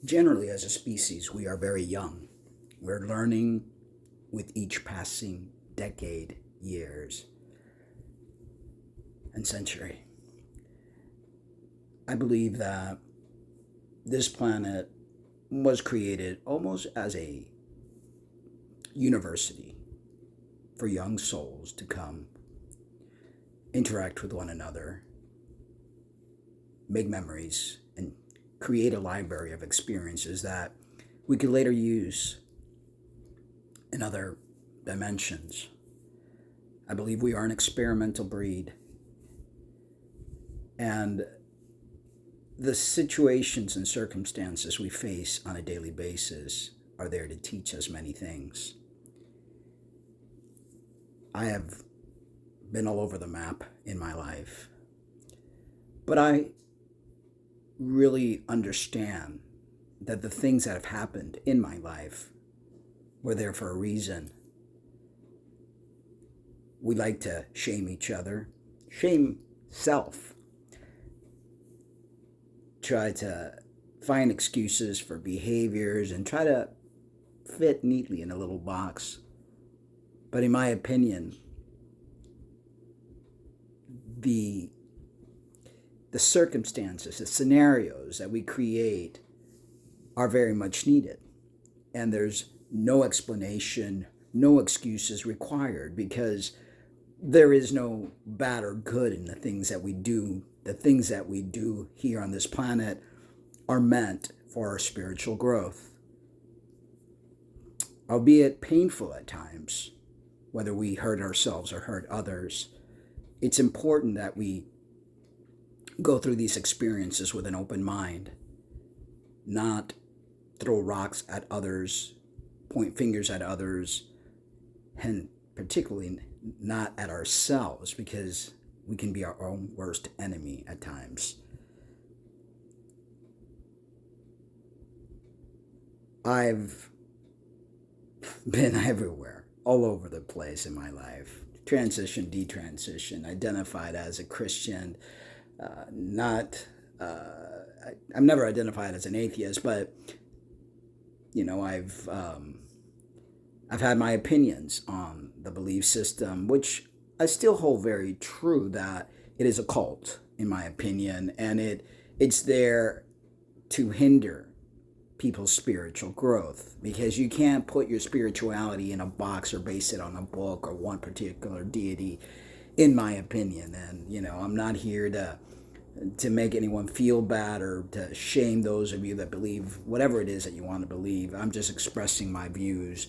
Generally, as a species, we are very young. We're learning with each passing decade, years, and century. I believe that this planet was created almost as a university for young souls to come, interact with one another, make memories, and create a library of experiences that we could later use in other dimensions. I believe we are an experimental breed, and the situations and circumstances we face on a daily basis are there to teach us many things. I have been all over the map in my life, but I really understand that the things that have happened in my life were there for a reason. We like to shame each other, shame self, try to find excuses for behaviors and try to fit neatly in a little box. But in my opinion, the circumstances, the scenarios that we create are very much needed. And there's no explanation, no excuses required, because there is no bad or good in the things that we do. The things that we do here on this planet are meant for our spiritual growth. Albeit painful at times, whether we hurt ourselves or hurt others, it's important that we go through these experiences with an open mind, not throw rocks at others, point fingers at others, and particularly not at ourselves, because we can be our own worst enemy at times. I've been everywhere, all over the place in my life. Transition, detransition, identified as a Christian, not, I'm never identified as an atheist, but, I've had my opinions on the belief system, which I still hold very true that it is a cult, in my opinion, and it's there to hinder people's spiritual growth, because you can't put your spirituality in a box or base it on a book or one particular deity, in my opinion. And I'm not here to make anyone feel bad or to shame those of you that believe whatever it is that you want to believe. I'm just expressing my views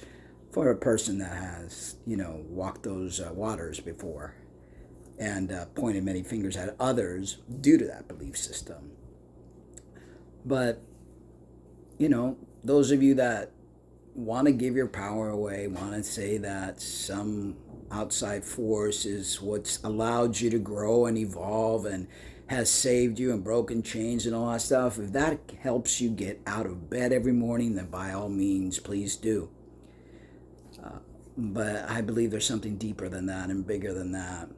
for a person that has walked those waters before and pointed many fingers at others due to that belief system. But those of you that want to give your power away, want to say that some outside force is what's allowed you to grow and evolve and has saved you and broken chains and all that stuff, if that helps you get out of bed every morning, then by all means, please do. But I believe there's something deeper than that and bigger than that.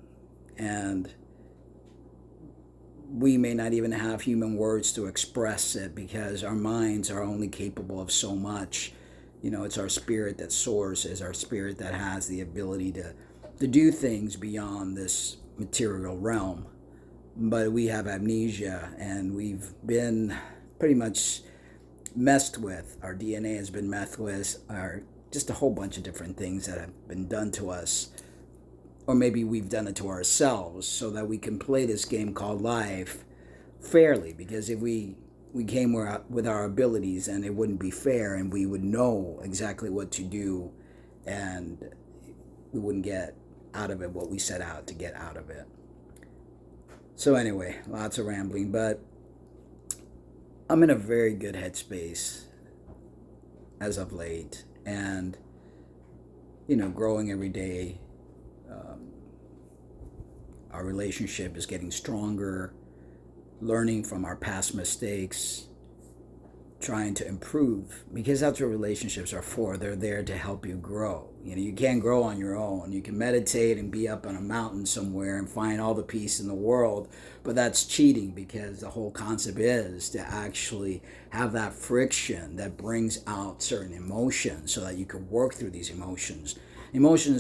And we may not even have human words to express it, because our minds are only capable of so much. It's our spirit that soars, it's our spirit that has the ability to do things beyond this material realm. But we have amnesia, and we've been pretty much messed with. Our DNA has been messed with, just a whole bunch of different things that have been done to us. Or maybe we've done it to ourselves so that we can play this game called life fairly. Because if we came with our abilities, and it wouldn't be fair, and we would know exactly what to do, and we wouldn't get out of it what we set out to get out of it. So anyway, lots of rambling, but I'm in a very good headspace as of late, and growing every day. Our relationship is getting stronger, learning from our past mistakes, trying to improve, because that's what relationships are for. They're there to help you grow. You can't grow on your own. You can meditate and be up on a mountain somewhere and find all the peace in the world, but that's cheating, because the whole concept is to actually have that friction that brings out certain emotions so that you can work through these emotions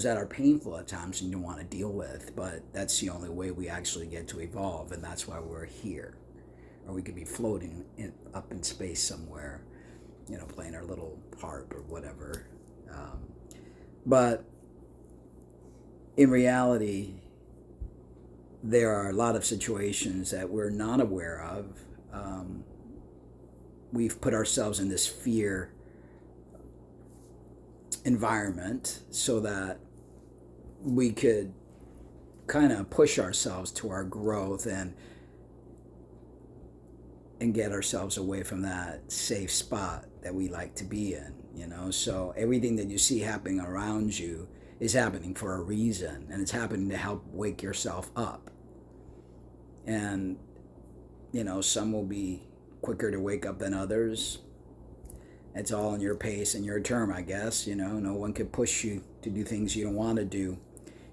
that are painful at times and you don't want to deal with, but that's the only way we actually get to evolve, and that's why we're here. Or we could be floating up in space somewhere, playing our little harp or whatever. But in reality, there are a lot of situations that we're not aware of. We've put ourselves in this fear environment so that we could kind of push ourselves to our growth and get ourselves away from that safe spot that we like to be in, So everything that you see happening around you is happening for a reason, and it's happening to help wake yourself up. And, some will be quicker to wake up than others. It's all in your pace and your term, I guess. No one can push you to do things you don't want to do,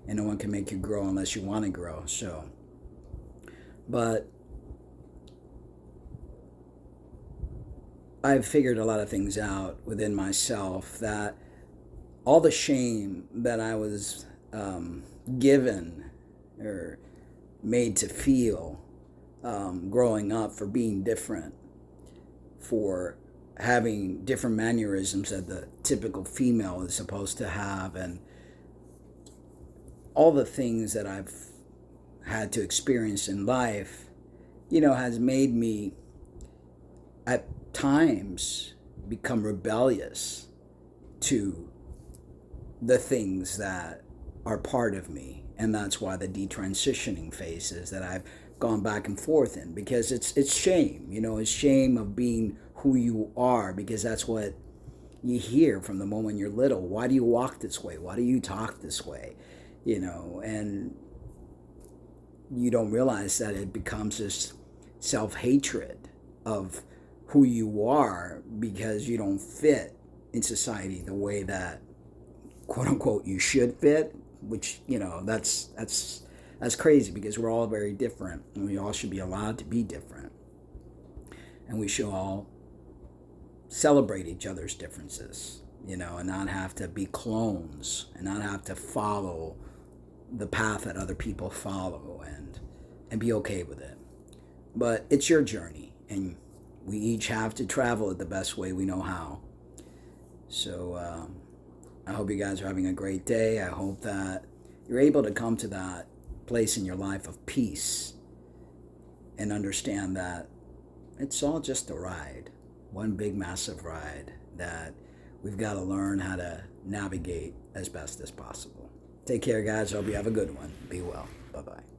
and no one can make you grow unless you want to grow. So, but I've figured a lot of things out within myself, that all the shame that I was given or made to feel growing up for being different, for having different mannerisms that the typical female is supposed to have, and all the things that I've had to experience in life, has made me at times become rebellious to the things that are part of me. And that's why the detransitioning phase is that I've gone back and forth in, because it's shame, it's shame of being who you are, because that's what you hear from the moment you're little. Why do you walk this way? Why do you talk this way? And you don't realize that it becomes this self-hatred of who you are, because you don't fit in society the way that, quote unquote, you should fit, which, that's crazy, because we're all very different, and we all should be allowed to be different, and we should all celebrate each other's differences, and not have to be clones, and not have to follow the path that other people follow, and be okay with it. But it's your journey, and we each have to travel it the best way we know how. So I hope you guys are having a great day. I hope that you're able to come to that place in your life of peace and understand that it's all just a ride, one big massive ride that we've got to learn how to navigate as best as possible. Take care, guys. Hope you have a good one. Be well. Bye-bye.